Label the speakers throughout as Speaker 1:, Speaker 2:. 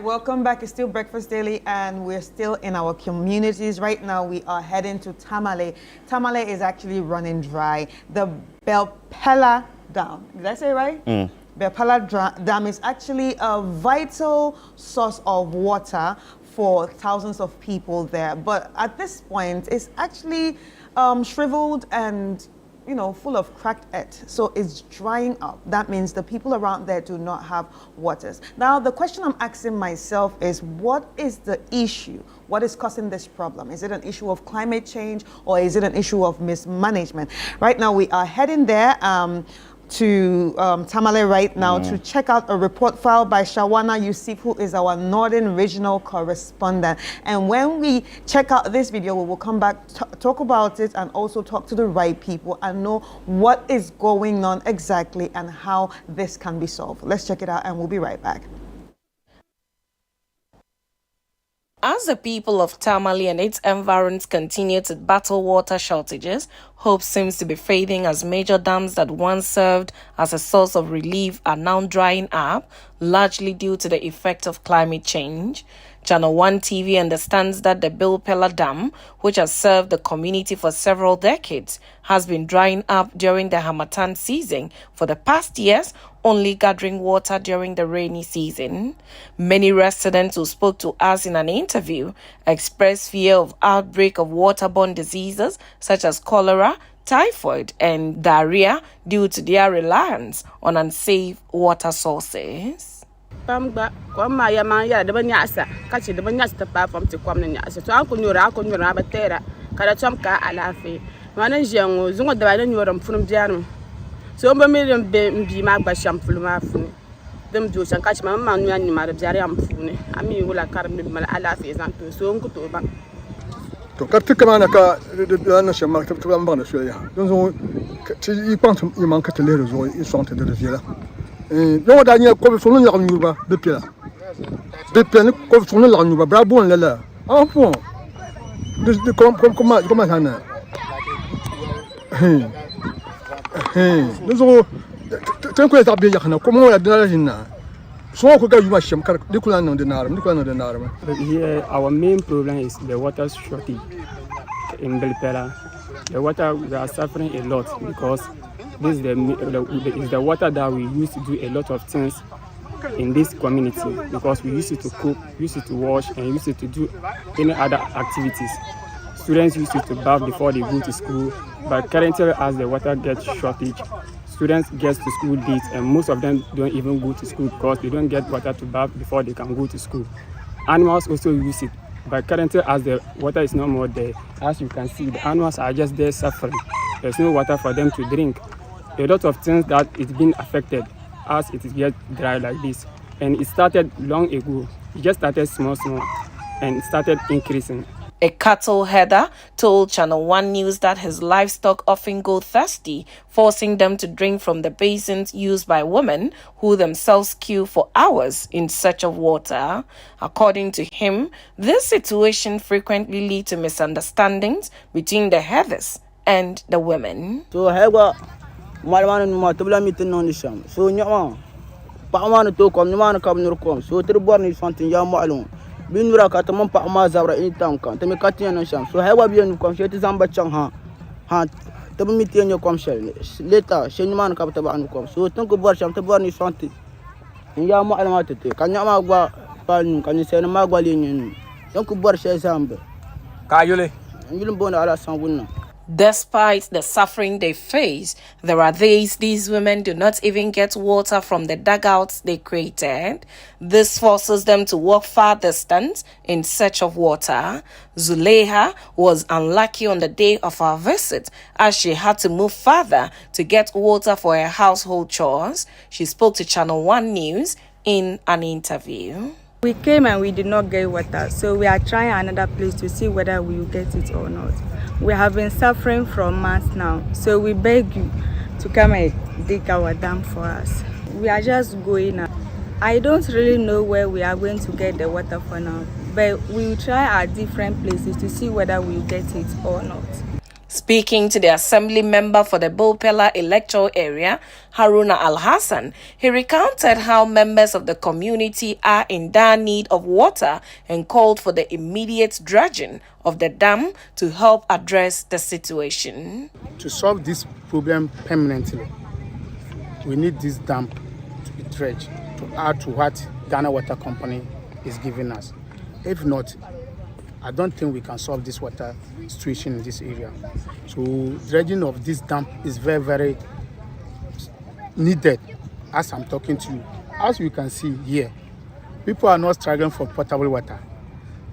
Speaker 1: Welcome back. It's still Breakfast Daily and we're still in our communities. Right now we are heading to Tamale. Tamale is actually running dry. The Belpeila Dam, did I say it right? Bipella Dam is actually a vital source of water for thousands of people there. But at this point, it's actually shriveled and full of cracked earth. So it's drying up. That means the people around there do not have waters. Now, the question I'm asking myself is, what is the issue? What is causing this problem? Is it an issue of climate change or is it an issue of mismanagement? Right now, we are heading there to Tamale right now to check out a report filed by Shawana Yusuf, who is our Northern Regional Correspondent. And when we check out this video, we will come back, talk about it, and also talk to the right people and know what is going on exactly and how this can be solved. Let's check it out and we'll be right back.
Speaker 2: As the people of Tamale and its environs continue to battle water shortages, hope seems to be fading as major dams that once served as a source of relief are now drying up, largely due to the effect of climate change. ChannelOne TV understands that the Belpeila Dam, which has served the community for several decades, has been drying up during the Harmattan season for the past years, only gathering water during the rainy season. Many residents who spoke to us in an interview expressed fear of outbreak of waterborne diseases such as cholera, typhoid, and diarrhea due to their reliance on unsafe water sources.
Speaker 3: Pamba kwa maya maya de banyasa kachi de banyasa pa fam ti kwam na nyasa to akonyora batera kada chom ka alafi mana jengo zungo de bana nyora mfunum bianu so mba mi mbi ma gba shampulu ma funi dem jo san kachi mama manu ani ma de biari am funi ami wala karam de mala alafi zanto so nko to ba
Speaker 4: to kartu kama ka na shama ta tuwa mbana so ya don zo ti yi kwantum yi man ka tele zo yi sonte de viela non dernier comme son nom nuba Bipella comme son nom nuba bravo là en fond de comment ça na nous on tant que ça bien yana comment on a donné la jinna so ko ga yuma shem kar de kula non de naram
Speaker 5: here our main problem is the water shortage in Belpeila. The water, we are suffering a lot because this is the water that we use to do a lot of things in this community, because we use it to cook, use it to wash, and use it to do any other activities. Students use it to bath before they go to school, but currently as the water gets shortage, students get to school late, and most of them don't even go to school because they don't get water to bath before they can go to school. Animals also use it, but currently as the water is no more there, as you can see, the animals are just there suffering. There's no water for them to drink. A lot of things that it's been affected as it is get dry like this. And it started long ago. It just started small and it started increasing.
Speaker 2: A cattle herder told ChannelOne News that his livestock often go thirsty, forcing them to drink from the basins used by women who themselves queue for hours in search of water. According to him, this situation frequently leads to misunderstandings between the herders and the women.
Speaker 3: So Malman no matubla mitin non sham so nyama pa man to kom nyama kam nur kom so ter borni santin ya malum binura ka tamam pa ma zabra in tam kan tami katin non sham so hewa bien kom sheti zamba chang ha tabu mitin yo kom shel leta she nyama ka ta ba kom so tan ko bor sham te borni santin ya malum atete kan nyama gwa pan kan sen ma gwa lin don ko bor she zamba
Speaker 5: ka yule
Speaker 3: yulum bona ala sangunna.
Speaker 2: Despite the suffering they face, there are days these women do not even get water from the dugouts they created. This forces them to walk far distance in search of water. Zuleha was unlucky on the day of our visit as she had to move further to get water for her household chores. She spoke to ChannelOne News in an interview.
Speaker 6: We came and we did not get water, so we are trying another place to see whether we will get it or not. We have been suffering from months now, so we beg you to come and dig our dam for us. We are just going now. I don't really know where we are going to get the water for now, but we will try our different places to see whether we will get it or not.
Speaker 2: Speaking to the assembly member for the Belpeila electoral area, Haruna Al-Hassan, he recounted how members of the community are in dire need of water and called for the immediate dredging of the dam to help address the situation.
Speaker 7: To solve this problem permanently, we need this dam to be dredged to add to what Ghana Water Company is giving us. If not, I don't think we can solve this water situation in this area. So dredging of this dam is very, very needed as I'm talking to you. As you can see here, people are not struggling for potable water.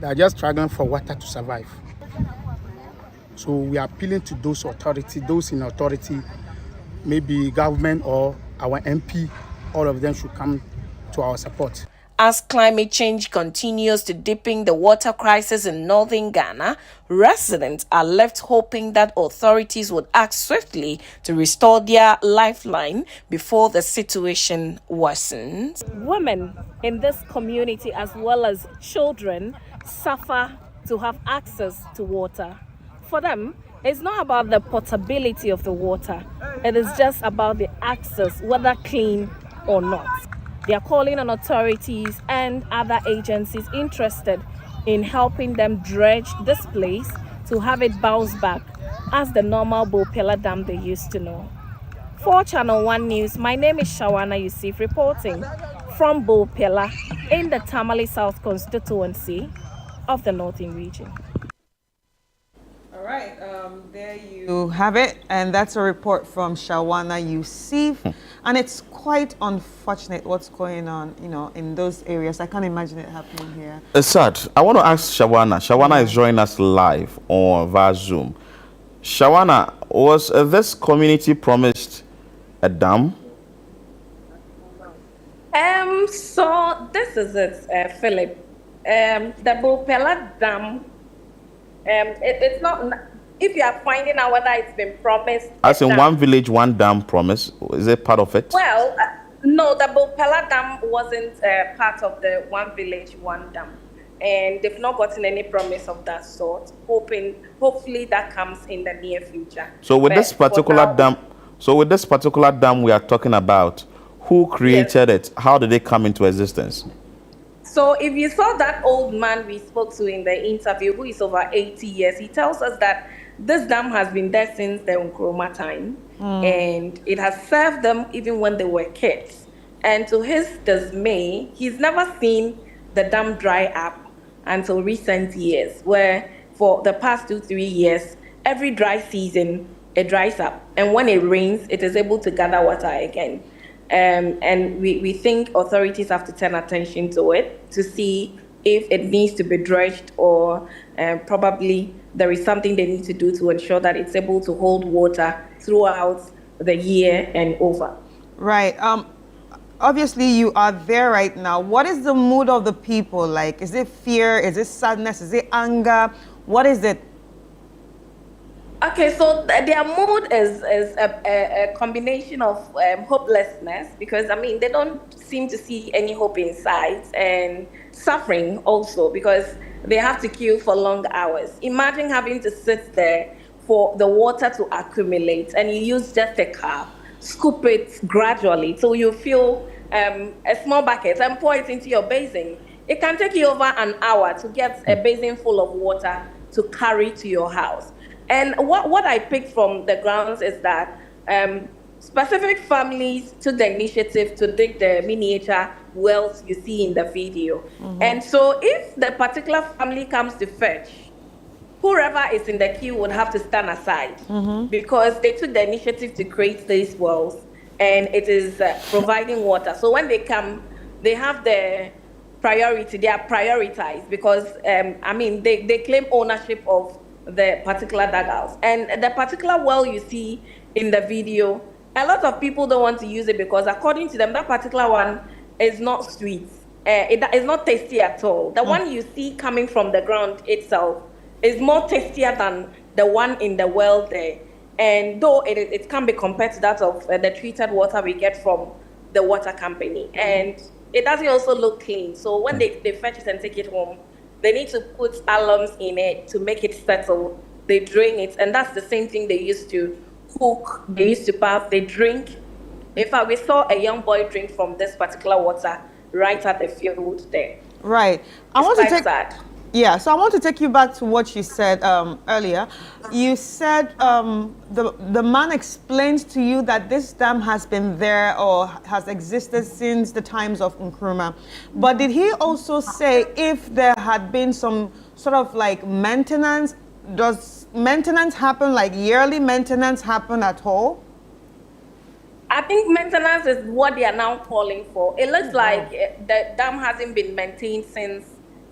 Speaker 7: They are just struggling for water to survive. So we are appealing to those authorities, those in authority, maybe government or our MP, all of them should come to our support.
Speaker 2: As climate change continues to deepen the water crisis in northern Ghana, residents are left hoping that authorities would act swiftly to restore their lifeline before the situation worsens.
Speaker 8: Women in this community as well as children suffer to have access to water. For them, it's not about the potability of the water. It is just about the access, whether clean or not. They are calling on authorities and other agencies interested in helping them dredge this place to have it bounce back as the normal Bipella Dam they used to know. For Channel One News, my name is Shawana Yusuf reporting from Belpeila in the Tamale South constituency of the Northern region.
Speaker 1: All right, there you have it, and that's a report from Shawana Yusuf, and it's quite unfortunate what's going on, in those areas. I can't imagine it happening here.
Speaker 9: It's sad. I want to ask Shawana. Shawana is joining us live on via Zoom. Shawana, was this community promised a dam?
Speaker 10: So this is it, Philip. The Belpeila Dam. It's not. If you are finding out whether it's been promised.
Speaker 9: As in one village, one dam promise. Is it part of it?
Speaker 10: Well, no, the Belpeila Dam wasn't part of the one village, one dam, and they've not gotten any promise of that sort. Hopefully, that comes in the near future.
Speaker 9: So with this particular dam, we are talking about, who created it? How did it come into existence?
Speaker 10: So if you saw that old man we spoke to in the interview, who is over 80 years, he tells us that this dam has been there since the Nkrumah time, and it has served them even when they were kids. And to his dismay, he's never seen the dam dry up until recent years, where for the past 2-3 years, every dry season, it dries up. And when it rains, it is able to gather water again. And we think authorities have to turn attention to it to see if it needs to be dredged, or probably there is something they need to do to ensure that it's able to hold water throughout the year and over.
Speaker 1: Right. Obviously, you are there right now. What is the mood of the people like? Is it fear? Is it sadness? Is it anger? What is it?
Speaker 10: Okay, so their mood is a combination of hopelessness, because they don't seem to see any hope in sight, and suffering also because they have to queue for long hours. Imagine having to sit there for the water to accumulate, and you use just a car, scoop it gradually so you fill a small bucket and pour it into your basin. It can take you over an hour to get a basin full of water to carry to your house. And what I picked from the grounds is that specific families took the initiative to dig the miniature wells you see in the video. And so if the particular family comes to fetch, whoever is in the queue would have to stand aside, because they took the initiative to create these wells, and it is providing water. So when they come, they have the priority, they are prioritized, because they claim ownership of the particular dugouts. And the particular well you see in the video, a lot of people don't want to use it because according to them, that particular one is not sweet. It is not tasty at all. The one you see coming from the ground itself is more tastier than the one in the well there. And though it can be compared to that of the treated water we get from the water company. And it doesn't also look clean. So when they fetch it and take it home, they need to put alums in it to make it settle they drain it, and that's the same thing they used to cook, they used to bath, they drink. In fact, we saw a young boy drink from this particular water right at the field there.
Speaker 1: Right.
Speaker 10: It's quite sad.
Speaker 1: Yeah, so I want to take you back to what you said earlier. You said the man explained to you that this dam has been there or has existed since the times of Nkrumah. But did he also say if there had been some sort of like maintenance? Does maintenance happen, like yearly maintenance happen at all?
Speaker 10: I think maintenance is what they are now calling for. It looks like the dam hasn't been maintained since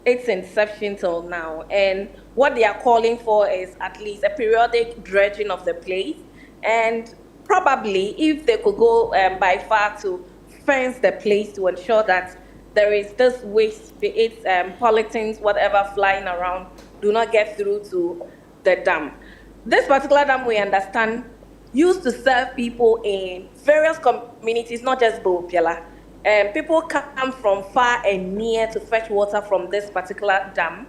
Speaker 10: its inception till now. And what they are calling for is at least a periodic dredging of the place. And probably if they could go by far to fence the place to ensure that there is this waste, be it pollutants, whatever flying around, do not get through to the dam. This particular dam, we understand, used to serve people in various communities, not just Belpeila. People come from far and near to fetch water from this particular dam.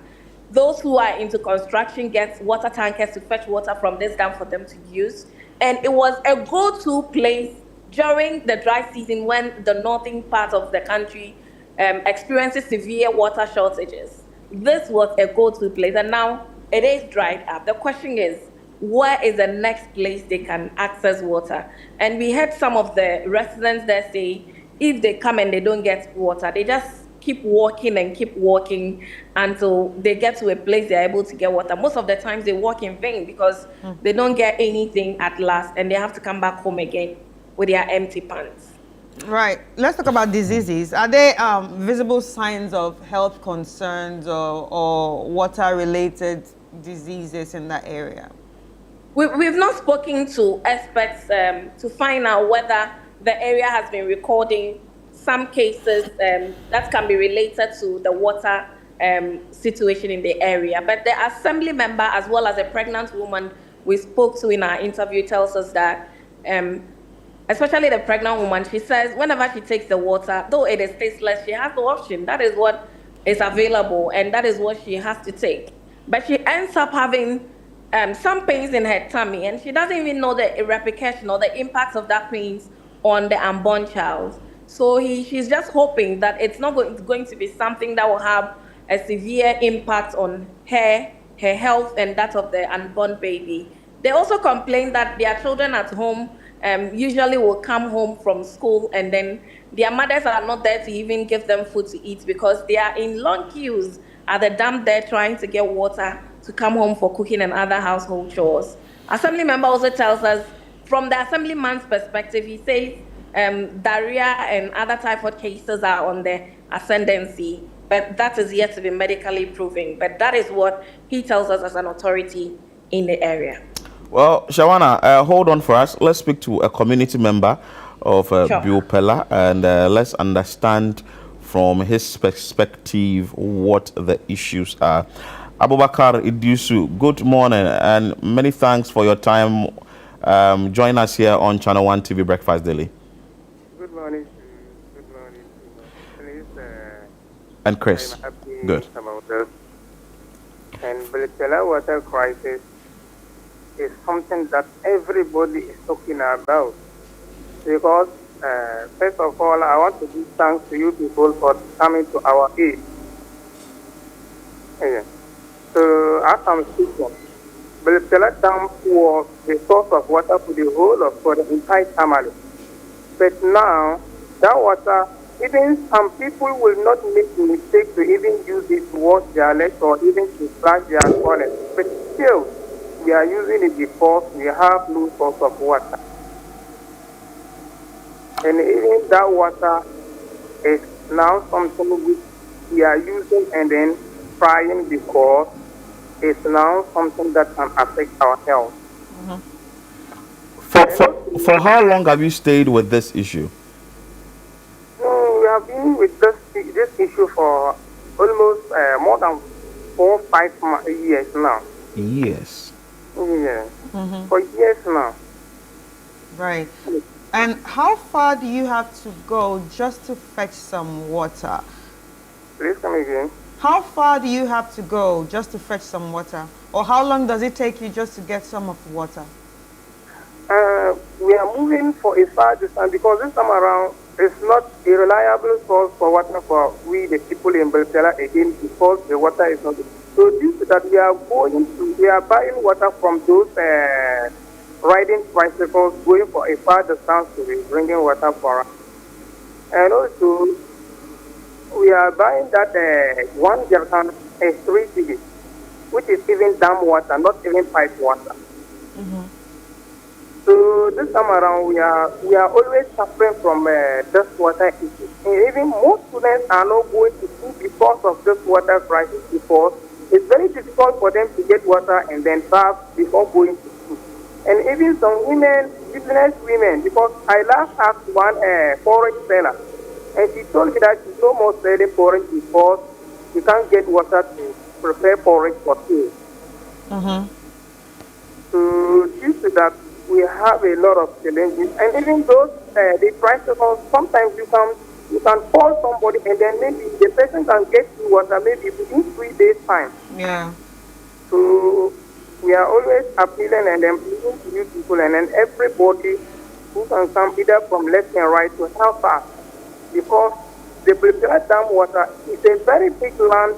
Speaker 10: Those who are into construction get water tankers to fetch water from this dam for them to use. And it was a go-to place during the dry season when the northern part of the country experiences severe water shortages. This was a go-to place, and now it is dried up. The question is, where is the next place they can access water? And we heard some of the residents there say, if they come and they don't get water, they just keep walking and keep walking until they get to a place they're able to get water. Most of the times they walk in vain because they don't get anything at last, and they have to come back home again with their empty pans.
Speaker 1: Right. Let's talk about diseases. Are there visible signs of health concerns or water-related diseases in that area?
Speaker 10: We've not spoken to experts to find out whether the area has been recording some cases that can be related to the water situation in the area. But the assembly member, as well as a pregnant woman we spoke to in our interview, tells us that, especially the pregnant woman, she says whenever she takes the water, though it is tasteless, she has no option. That is what is available, and that is what she has to take. But she ends up having some pains in her tummy, and she doesn't even know the repercussion or the impact of that pains on the unborn child. So she's just hoping that it's not going to be something that will have a severe impact on her health and that of the unborn baby. They also complain that their children at home usually will come home from school, and then their mothers are not there to even give them food to eat because they are in long queues at the dam there trying to get water to come home for cooking and other household chores. Assembly member also tells us, from the assemblyman's perspective, he says diarrhea and other typhoid cases are on the ascendancy, but that is yet to be medically proven. But that is what he tells us as an authority in the area.
Speaker 9: Well, Shawana, hold on for us. Let's speak to a community member of Bipella, and let's understand from his perspective what the issues are. Abubakar Idusu, good morning, and many thanks for your time. Join us here on Channel One TV Breakfast Daily.
Speaker 11: Good morning. Good morning. Please,
Speaker 9: and Chris,
Speaker 11: I'm happy
Speaker 9: good.
Speaker 11: About this. And Belpeila water crisis is something that everybody is talking about. Because, first of all, I want to give thanks to you people for coming to our aid. Yeah. So, as I'm speaking, Belpeila Dam was the source of water for the whole of for the entire Tamale. But now, that water, even some people will not make the mistake to even use it to wash their legs or even to flush their toilets. But still, we are using it because we have no source of water. And even that water is now something which we are using and then frying because it's now something that can affect our health.
Speaker 9: For how long have you stayed with this issue?
Speaker 11: We have been with this issue for almost more than 4 or 5 years now.
Speaker 9: Years?
Speaker 11: Yeah, for years now.
Speaker 1: Right. And how far do you have to go just to fetch some water?
Speaker 11: Please come again.
Speaker 1: How far do you have to go just to fetch some water? Or how long does it take you just to get some of the water?
Speaker 11: We are moving for a far distance because this time around it's not a reliable source for water for we the people in Belpeila again because the water is not. So this that we are buying water from those riding tricycles going for a far distance to be bringing water for us. And also we are buying that 1 gallon is 3 cedis, which is even dam water, not even pipe water. So this time around, we are always suffering from this water issue. And even most students are not going to school because of this water crisis because it's very difficult for them to get water and then bath before going to school. And even some women, business women, because I last asked one porridge seller, and she told me that she's no more selling porridge because you can't get water to prepare porridge for sale. So due to that, we have a lot of challenges, and even those the tricycles, sometimes you can call somebody and then maybe the person can get you water maybe within 3 days time.
Speaker 1: Yeah.
Speaker 11: So we are always appealing and then pleading to you people and then everybody who can come either from left and right to help us because the Bipella Dam water is a very big land.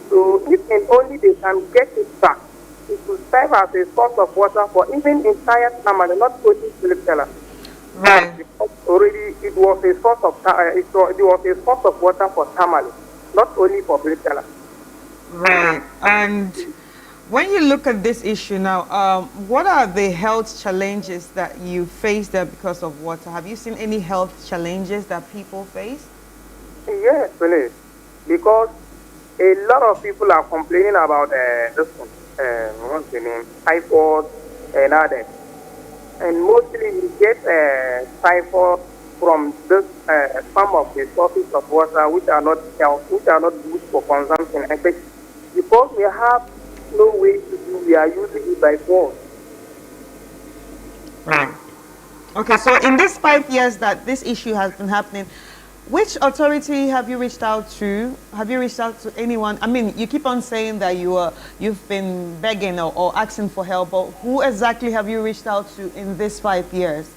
Speaker 11: So if and only they can get it back, it will serve as a source of water for even entire Tamale, not only Bipella.
Speaker 1: Right.
Speaker 11: Because already it was a source of water for Tamale, not only for Bipella.
Speaker 1: Right. And when you look at this issue now, what are the health challenges that you face there because of water? Have you seen any health challenges that people face?
Speaker 11: Yes, please. Because a lot of people are complaining about this one. What's the name? Typhoid and others. And mostly we get typhoid from this some of the sources of water which are not good for consumption. And because we have no way to do, we are using it by force.
Speaker 1: Right. Okay, so in these 5 years that this issue has been happening, which authority have you reached out to? Have you reached out to anyone? I mean, you keep on saying that you've been begging or asking for help, but who exactly have you reached out to in these 5 years?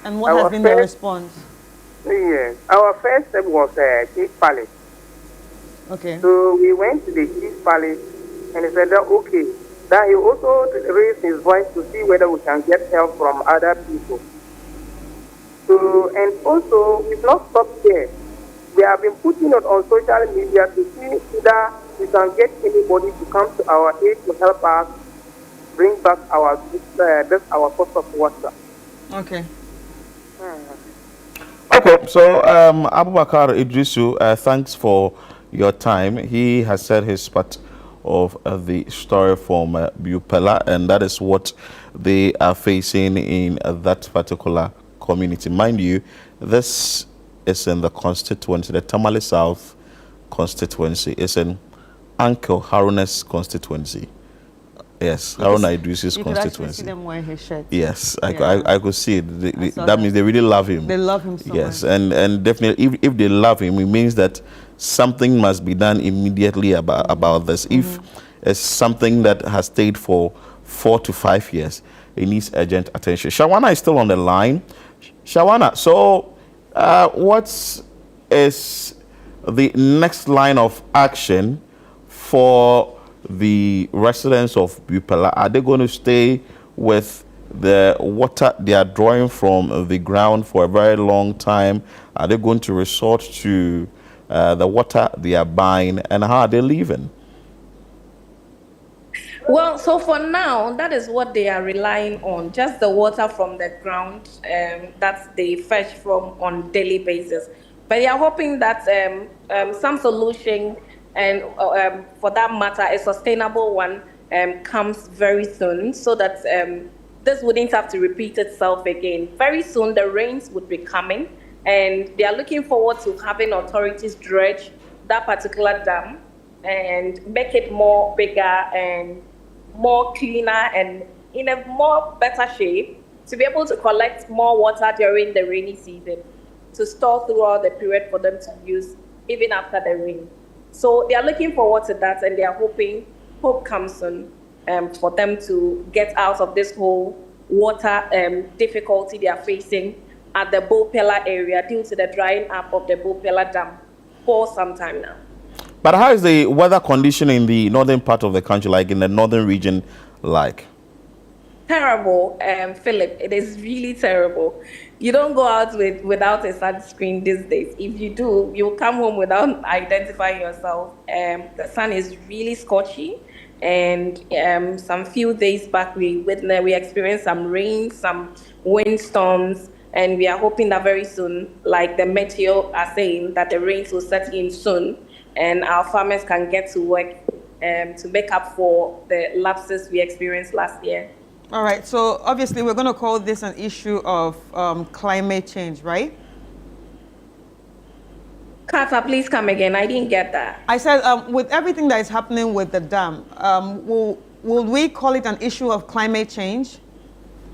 Speaker 1: And what has been the response?
Speaker 11: Yes, our first step was Chief Palace.
Speaker 1: Okay.
Speaker 11: So we went to the Chief Palace and he said that okay. Then he also raised his voice to see whether we can get help from other people. So, and also, we've not stopped there. We have been putting it on social media to see whether we can get anybody to come to our aid to help us bring back our source of water.
Speaker 1: Okay.
Speaker 9: Okay, so Abubakar Idrisu, thanks for your time. He has said his part of the story from Bipella, and that is what they are facing in that particular community. Mind you, this is in the constituency, the Tamale South constituency. It's in Uncle Haruna's constituency. Yes, Haruna Idris's constituency. You could actually see them wearing his shirt. Yes, I could see it. That means they really love him.
Speaker 1: They love him so
Speaker 9: yes,
Speaker 1: much.
Speaker 9: And definitely, if they love him, it means that something must be done immediately about this. If it's something that has stayed for 4 to 5 years, it needs urgent attention. Shawana is still on the line. Shawana, so what is the next line of action for the residents of Bipella? Are they going to stay with the water they are drawing from the ground for a very long time? Are they going to resort to the water they are buying? And how are they living?
Speaker 10: Well, so for now, that is what they are relying on, just the water from the ground that they fetch from on daily basis. But they are hoping that some solution, and for that matter, a sustainable one, comes very soon, so that this wouldn't have to repeat itself again. Very soon, the rains would be coming, and they are looking forward to having authorities dredge that particular dam and make it more bigger and more cleaner and in a more better shape to be able to collect more water during the rainy season to store throughout the period for them to use even after the rain. So they are looking forward to that, and they are hoping hope comes soon for them to get out of this whole water difficulty they are facing at the Belpeila area due to the drying up of the Bipella Dam for some time now.
Speaker 9: But how is the weather condition in the northern part of the country, like in the northern region, like?
Speaker 10: Terrible, Philip. It is really terrible. You don't go out without a sunscreen these days. If you do, you'll come home without identifying yourself. The sun is really scorchy, and some few days back we experienced some rain, some windstorms, and we are hoping that very soon, like the meteo are saying, that the rains will set in soon, and our farmers can get to work to make up for the lapses we experienced last year.
Speaker 1: All right, so obviously we're going to call this an issue of climate change, right?
Speaker 10: Carter, please come again. I didn't get that.
Speaker 1: I said with everything that is happening with the dam, will we call it an issue of climate change?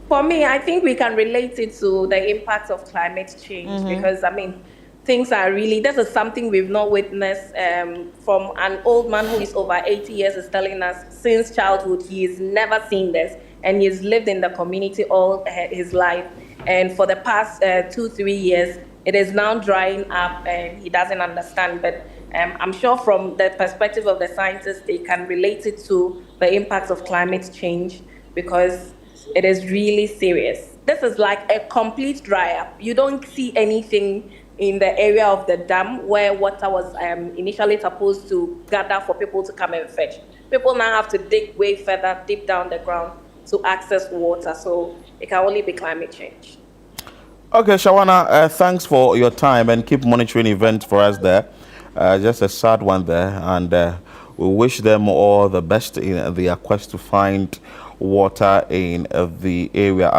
Speaker 10: For me, I think we can relate it to the impact of climate change because, I mean, things are really, this is something we've not witnessed from an old man who is over 80 years is telling us since childhood he has never seen this. And he's lived in the community all his life. And for the past 2-3 years, it is now drying up and he doesn't understand. But I'm sure from the perspective of the scientists, they can relate it to the impacts of climate change because it is really serious. This is like a complete dry up. You don't see anything in the area of the dam where water was initially supposed to gather for people to come and fetch. People now have to dig way further, deep down the ground, to access water, so it can only be climate change.
Speaker 9: Okay, Shawana, thanks for your time and keep monitoring events for us there. Just a sad one there, and we wish them all the best in their quest to find water in the area.